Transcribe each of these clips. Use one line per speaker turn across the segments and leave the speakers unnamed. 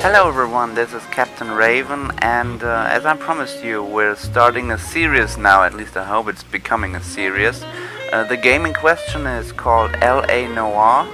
Hello everyone, this is Captain Raven, and as I promised you, we're starting a series now, at least I hope it's becoming a series. The game in question is called LA Noire,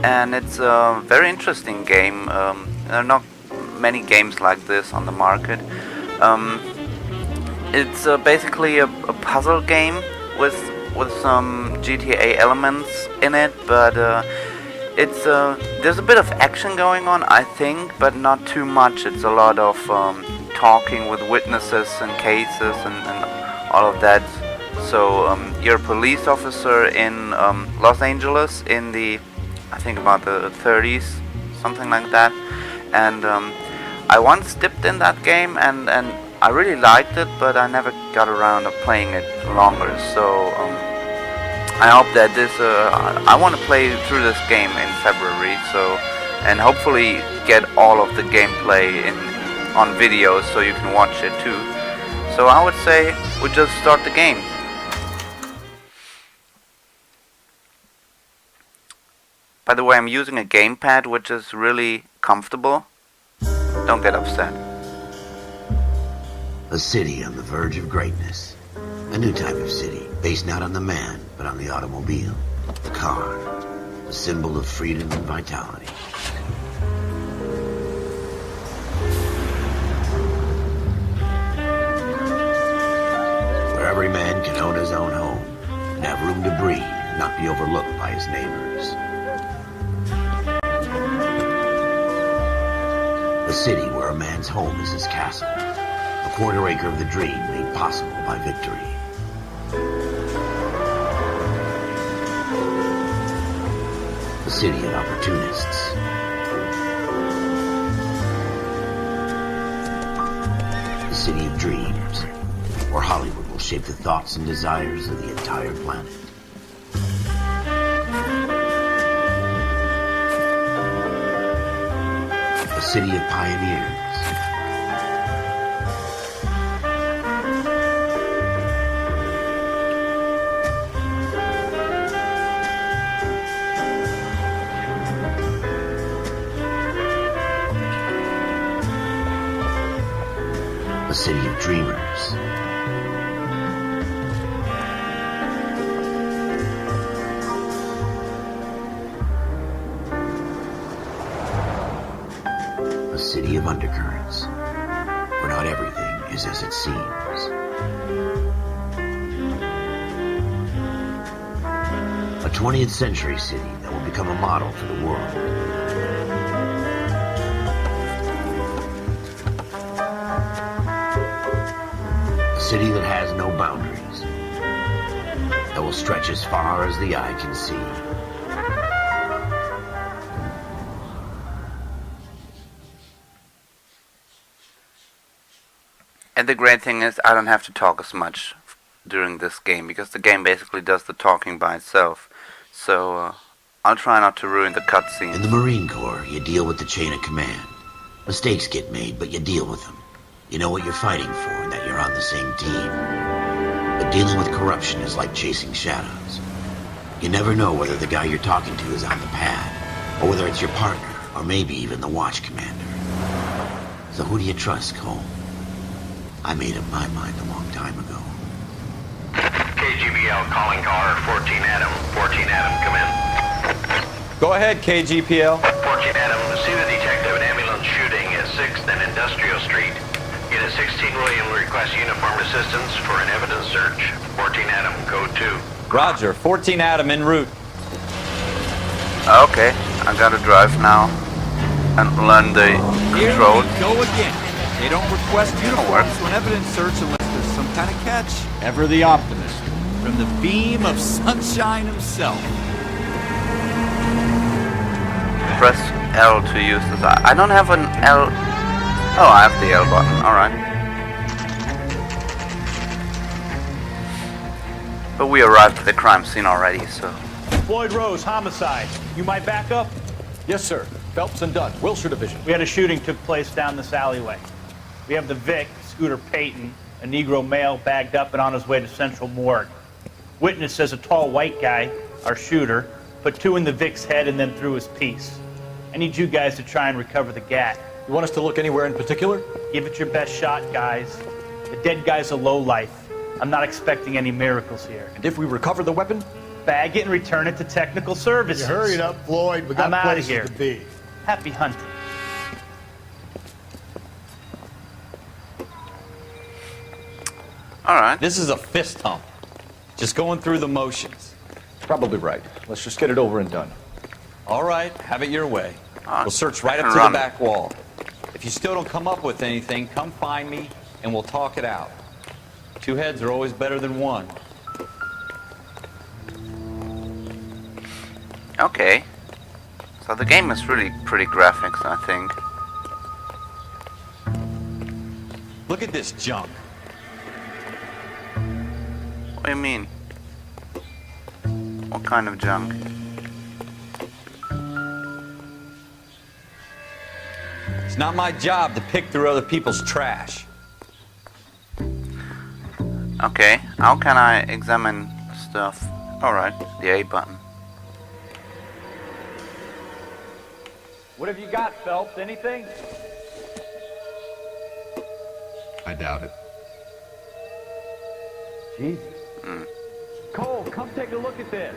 and it's a very interesting game. There are not many games like this on the market. It's basically a puzzle game with some GTA elements in it, but it's there's a bit of action going on, I think, but not too much. It's a lot of talking with witnesses and cases and all of that. So you're a police officer in Los Angeles in the, I think about the 30s, something like that. And I once dipped in that game and I really liked it, but I never got around to playing it longer. So I hope that this I want to play through this game in February, so, and hopefully get all of the gameplay on video so you can watch it too. So I would say we just start the game. By the way, I'm using a gamepad which is really comfortable. Don't get upset.
A city on the verge of greatness. A new type of city, based not on the man, but on the automobile. The car. The symbol of freedom and vitality. Where every man can own his own home, and have room to breathe, and not be overlooked by his neighbors. A city where a man's home is his castle. A quarter acre of the dream made possible by victory. A city of opportunists. A city of dreams, where Hollywood will shape the thoughts and desires of the entire planet. A city of pioneers. A city of dreamers. A city of undercurrents, where not everything is as it seems. A 20th century city that will become a model for the world. A city that has no boundaries, that will stretch as far as the eye can see.
And the great thing is I don't have to talk as much during this game, because the game basically does the talking by itself. So I'll try not to ruin the cutscene.
In the Marine Corps, you deal with the chain of command. Mistakes get made, but you deal with them. You know what you're fighting for and that you're on the same team. But dealing with corruption is like chasing shadows. You never know whether the guy you're talking to is on the pad, or whether it's your partner, or maybe even the watch commander. So who do you trust, Cole? I made up my mind a long time ago.
KGBL calling car 14 Adam. 14 Adam, come in.
Go ahead, KGPL.
14 Adam, see the detective an ambulance shooting at 6th and Industrial Street. Unit 16 William requests uniformed assistance for an evidence search. 14 Adam, code 2.
Roger, 14 Adam en route.
Okay, I gotta drive now and learn the controls.
Here we go again. They don't request uniforms to an evidence search unless there's some kind of catch. Ever the optimist. From the beam of sunshine himself.
Press L to use this. I don't have an L. Oh, I have the L button. Alright. But we arrived at the crime scene already, so.
Floyd Rose, homicide. You might back up?
Yes, sir. Phelps and Dunn, Wilshire Division.
We had a shooting took place down this alleyway. We have the Vic, Scooter Payton, a Negro male bagged up and on his way to Central Morgue. Witness says a tall white guy, our shooter, put 2 in the Vic's head and then threw his piece. I need you guys to try and recover the gat.
You want us to look anywhere in particular?
Give it your best shot, guys. The dead guy's a lowlife. I'm not expecting any miracles here.
And if we recover the weapon?
Bag it and return it to technical services.
You hurry it up, Floyd. We got
I'm outta
places
here.
to be.
Happy hunting.
Alright.
This is a fist hump. Just going through the motions.
Probably right. Let's just get it over and done.
All right, have it your way. We'll search right
I
up
can
to
run.
the back wall. If you still don't come up with anything, come find me and we'll talk it out. Two heads are always better than one.
Okay. So the game is really pretty graphics, I think.
Look at this junk.
What do you mean? What kind of junk?
It's not my job to pick through other people's trash.
Okay, how can I examine stuff? Alright, the A button.
What have you got, Phelps? Anything?
I doubt it.
Jesus. Cole, come take a look at this.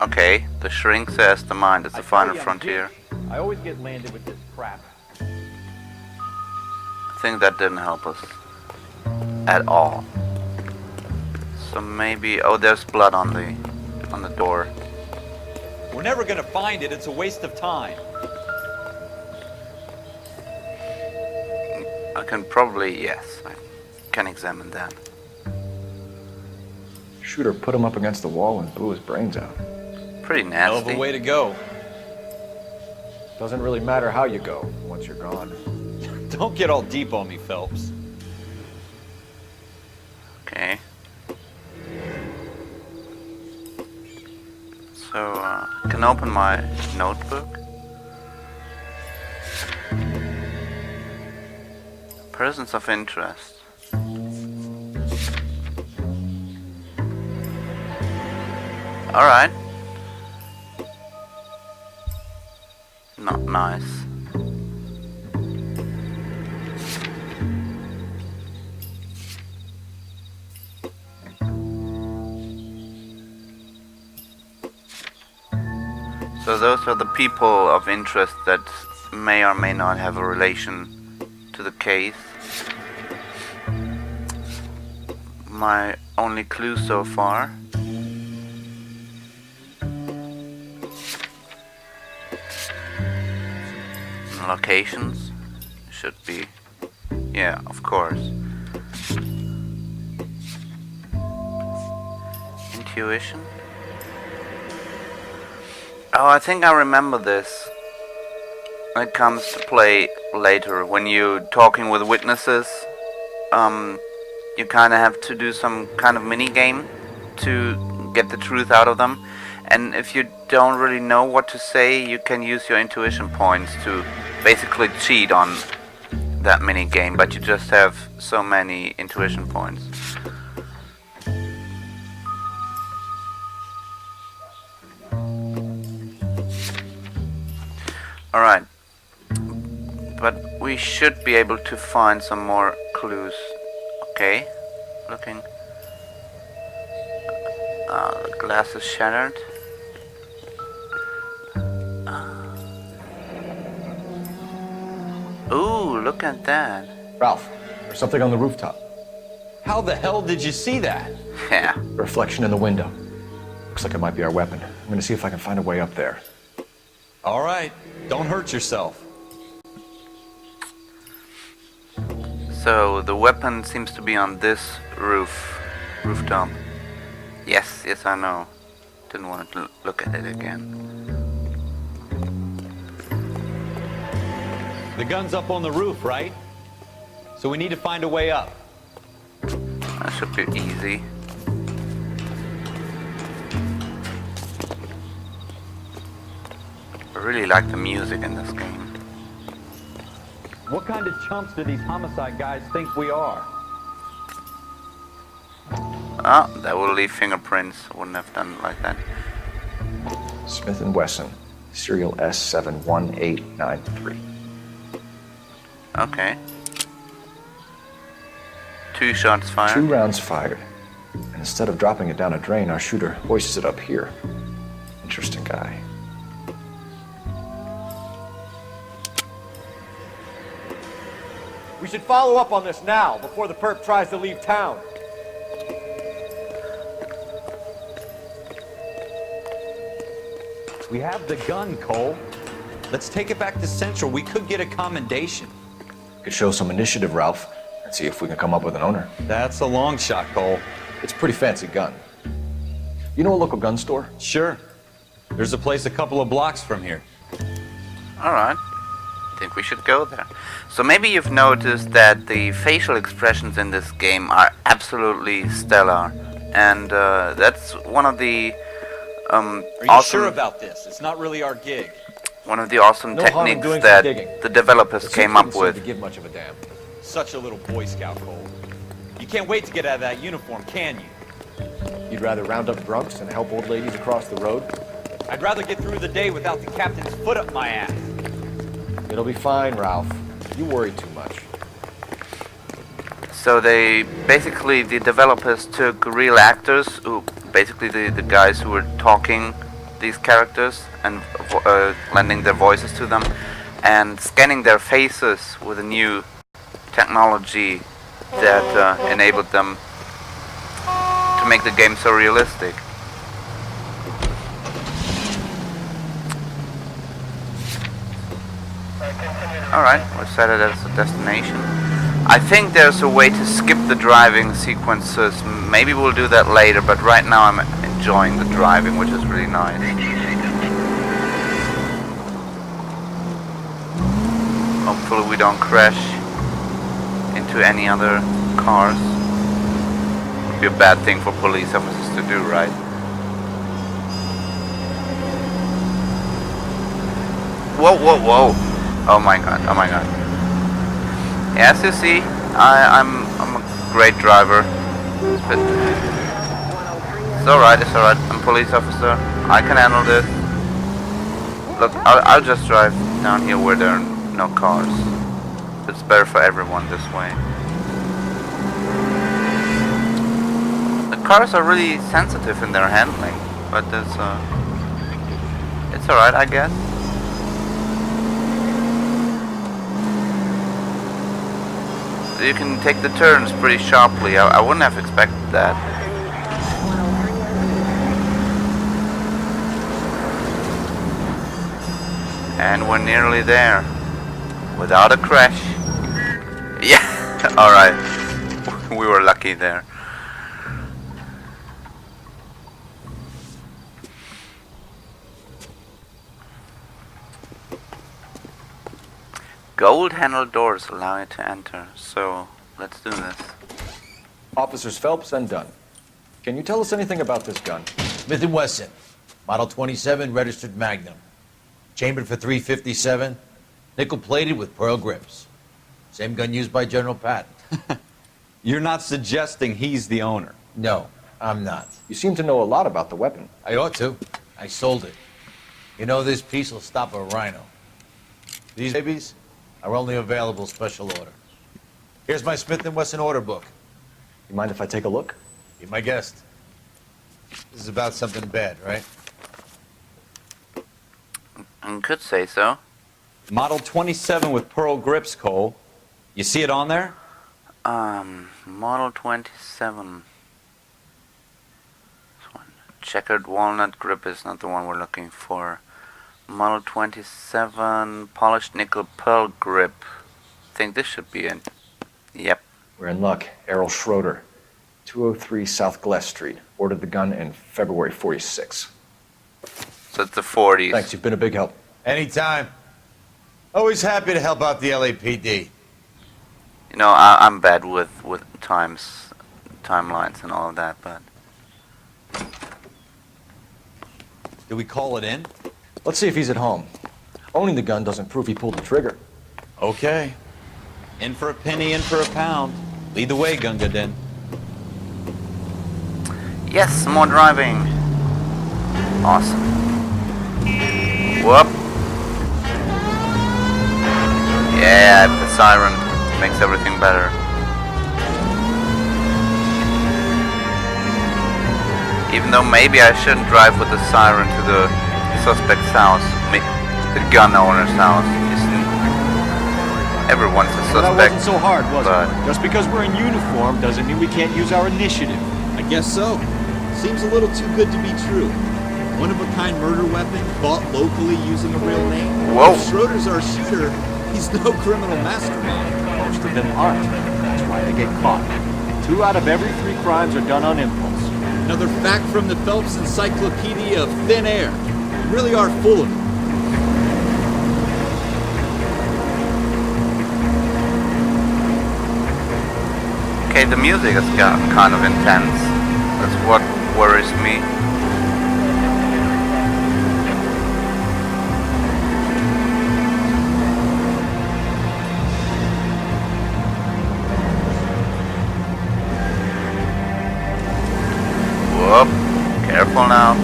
Okay. The shrink says the mind is the final frontier.
I always get landed with this crap.
I think that didn't help us at all. So maybe, oh, there's blood on the door.
We're never gonna find it. It's a waste of time.
I can probably, yes, I can examine that.
Shooter put him up against the wall and blew his brains out.
Pretty
Hell of
nasty.
a way to go.
Doesn't really matter how you go once you're gone.
Don't get all deep on me, Phelps.
Okay. So, I can open my notebook. Persons of interest. Alright. Not nice. So those are the people of interest that may or may not have a relation to the case. My only clue so far. Locations should be, yeah, of course. Intuition. Oh, I think I remember this. It comes to play later when you're talking with witnesses. You kind of have to do some kind of mini game to get the truth out of them. And if you don't really know what to say, you can use your intuition points to basically cheat on that mini game, but you just have so many intuition points. Alright, but we should be able to find some more clues. Okay, looking. The glass is shattered. Ooh, look at that.
Ralph, there's something on the rooftop.
How the hell did you see that?
Yeah.
A reflection in the window. Looks like it might be our weapon. I'm gonna see if I can find a way up there.
All right, don't hurt yourself.
So the weapon seems to be on this rooftop. Yes, I know. Didn't want to look at it again.
The gun's up on the roof, right? So we need to find a way up.
That should be easy. I really like the music in this game.
What kind of chumps do these homicide guys think we are?
Oh, that will leave fingerprints. Wouldn't have done it like that.
Smith & Wesson, serial S71893.
Okay. 2 shots fired.
2 rounds fired. And instead of dropping it down a drain, our shooter hoists it up here. Interesting guy.
We should follow up on this now, before the perp tries to leave town.
We have the gun, Cole. Let's take it back to Central. We could get a commendation.
Could show some initiative, Ralph, and see if we can come up with an owner.
That's a long shot, Cole.
It's a pretty fancy gun. You know a local gun store?
Sure. There's a place a couple of blocks from here.
Alright. I think we should go there. So maybe you've noticed that the facial expressions in this game are absolutely stellar. And that's one of the
Are you
awesome,
sure about this? It's not really our gig.
one of the awesome
No harm in
techniques
doing some
that
digging.
the developers came up
Didn't seem
with.
to give much of a damn.
Such a little Boy Scout, Cole. You can't wait to get out of that uniform, can you?
You'd rather round up drunks and help old ladies across the road?
I'd rather get through the day without the captain's foot up my ass.
It'll be fine, Ralph. You worry too much.
So they basically, the developers took real actors, who basically the guys who were talking these characters and lending their voices to them, and scanning their faces with a new technology that enabled them to make the game so realistic. Alright, we're set it as a destination. I think there's a way to skip the driving sequences. Maybe we'll do that later, but right now I'm enjoying the driving, which is really nice. Hopefully we don't crash into any other cars. Would be a bad thing for police officers to do, right? Whoa, whoa, whoa. Oh my god, oh my god. As you see, I'm a great driver. It's alright, it's alright. I'm a police officer. I can handle this. Look, I'll just drive down here where there are no cars. It's better for everyone this way. The cars are really sensitive in their handling, but it's alright, I guess. You can take the turns pretty sharply. I wouldn't have expected that. And we're nearly there. Without a crash. Yeah, alright. We were lucky there. Gold handled doors allow you to enter, so let's do this.
Officers Phelps and Dunn. Can you tell us anything about this gun?
Smith & Wesson, Model 27, registered Magnum. Chambered for .357, nickel-plated with pearl grips. Same gun used by General Patton.
You're not suggesting he's the owner.
No, I'm not.
You seem to know a lot about the weapon.
I ought to. I sold it. You know, this piece will stop a rhino. These babies are only available special order. Here's my Smith & Wesson order book.
You mind if I take a look?
Be my guest. This is about something bad, right?
I could say so.
Model 27 with pearl grips, Cole. You see it on there?
Model 27. This one. Checkered walnut grip is not the one we're looking for. Model 27 polished nickel pearl grip. I think this should be it. Yep.
We're in luck. Errol Schroeder, 203 South Glass Street. Ordered the gun in February '46.
So it's the 40s.
Thanks, you've been a big help.
Anytime. Always happy to help out the LAPD.
You know, I'm bad with timelines and all of that, but
Do we call it in?
Let's see if he's at home. Owning the gun doesn't prove he pulled the trigger.
Okay. In for a penny, in for a pound. Lead the way, Gunga Din.
Yes, more driving. Awesome. Whoop. Yeah, the siren makes everything better. Even though maybe I shouldn't drive with the siren to the suspect's house, the gun owner's house. Everyone's a
Well, that
suspect.
wasn't so hard, was
but
it? Just because we're in uniform doesn't mean we can't use our initiative.
I guess so. Seems a little too good to be true. One-of-a-kind murder weapon bought locally using a real name.
Whoa.
If Schroeder's our shooter, he's no criminal mastermind.
Most of them aren't. That's why they get caught. 2 out of every 3 crimes are done on impulse.
Another fact from the Phelps Encyclopedia of Thin Air. You really are full of it.
okay, the music has gotten kind of intense. That's what worries me. Whoop. Careful now.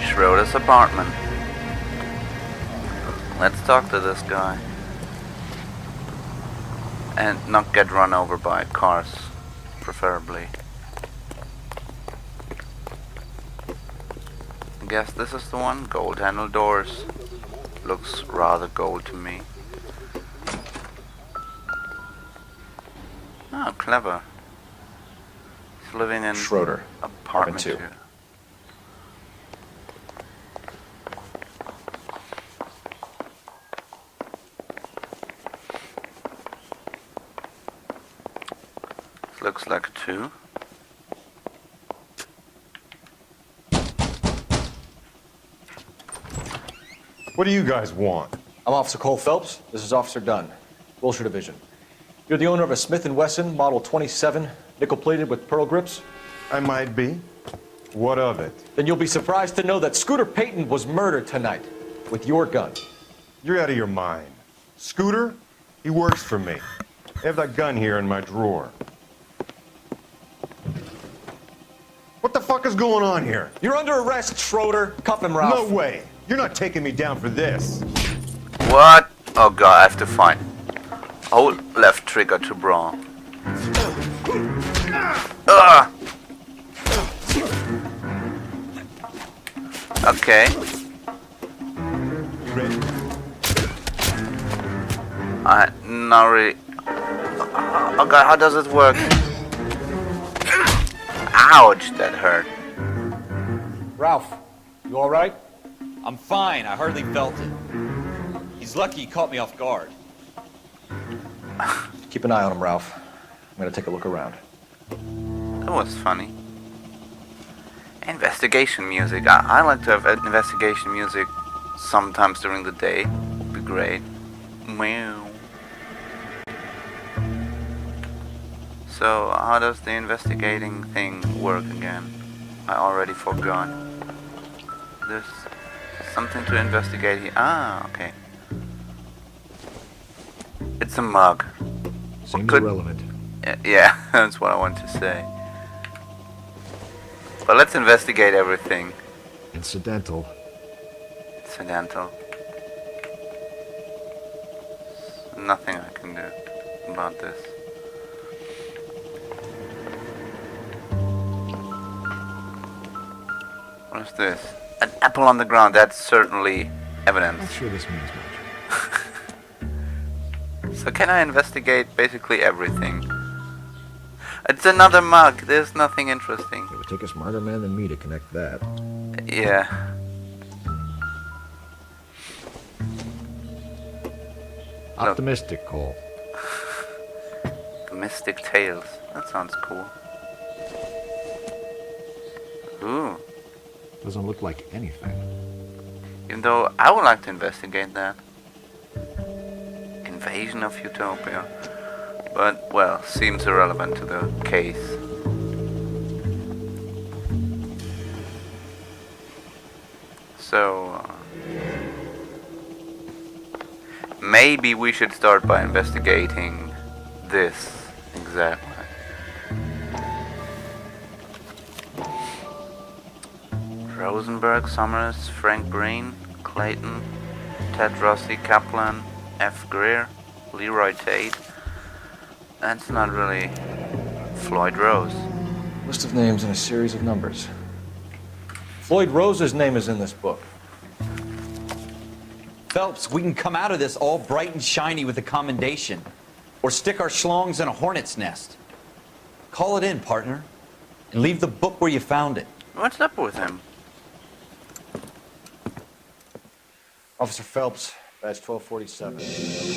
Schroeder's apartment. Let's talk to this guy. And not get run over by cars, preferably. I guess this is the one. Gold handle doors. Looks rather gold to me. Oh, clever. He's living in
Schroeder,
apartment 2. Looks like a 2.
What do you guys want?
I'm Officer Cole Phelps. This is Officer Dunn, Wilshire Division. You're the owner of a Smith & Wesson Model 27, nickel-plated with pearl grips?
I might be. What of it?
Then you'll be surprised to know that Scooter Payton was murdered tonight with your gun.
You're out of your mind. Scooter? He works for me. I have that gun here in my drawer. What the fuck is going on here?
You're under arrest, Schroeder. Cuff him, Ralph.
No way. You're not taking me down for this.
What? Oh god, I have to find. Hold left trigger to brawl. Ugh. Okay.
Ready?
Not really. Oh god, how does it work? Ouch, that hurt.
Ralph, you all right?
I'm fine. I hardly felt it. He's lucky he caught me off guard.
Keep an eye on him, Ralph. I'm gonna take a look around.
That was funny. Investigation music. I like to have investigation music sometimes during the day. Would be great. Meow. So, how does the investigating thing work again? I already forgot. There's something to investigate here. Ah, okay. It's a mug.
Seems irrelevant.
Yeah, that's what I want to say. But let's investigate everything.
Incidental.
Incidental. Nothing I can do about this. What is this? An apple on the ground. That's certainly evidence.
Not sure this means much.
So can I investigate basically everything? It's another mug. There's nothing interesting.
It would take a smarter man than me to connect that.
Yeah.
Optimistic, Cole.
The Mystic Tales. That sounds cool. Ooh.
Doesn't look like anything.
Even though I would like to investigate that. Invasion of Utopia. But, well, seems irrelevant to the case. So, maybe we should start by investigating this exactly. Rosenberg, Summers, Frank Breen, Clayton, Ted Rossi, Kaplan, F. Greer, Leroy Tate. That's not really Floyd Rose.
List of names and a series of numbers. Floyd Rose's name is in this book.
Phelps, we can come out of this all bright and shiny with a commendation. Or stick our schlongs in a hornet's nest. Call it in, partner. And leave the book where you found it.
What's up with him?
Officer Phelps, badge 1247.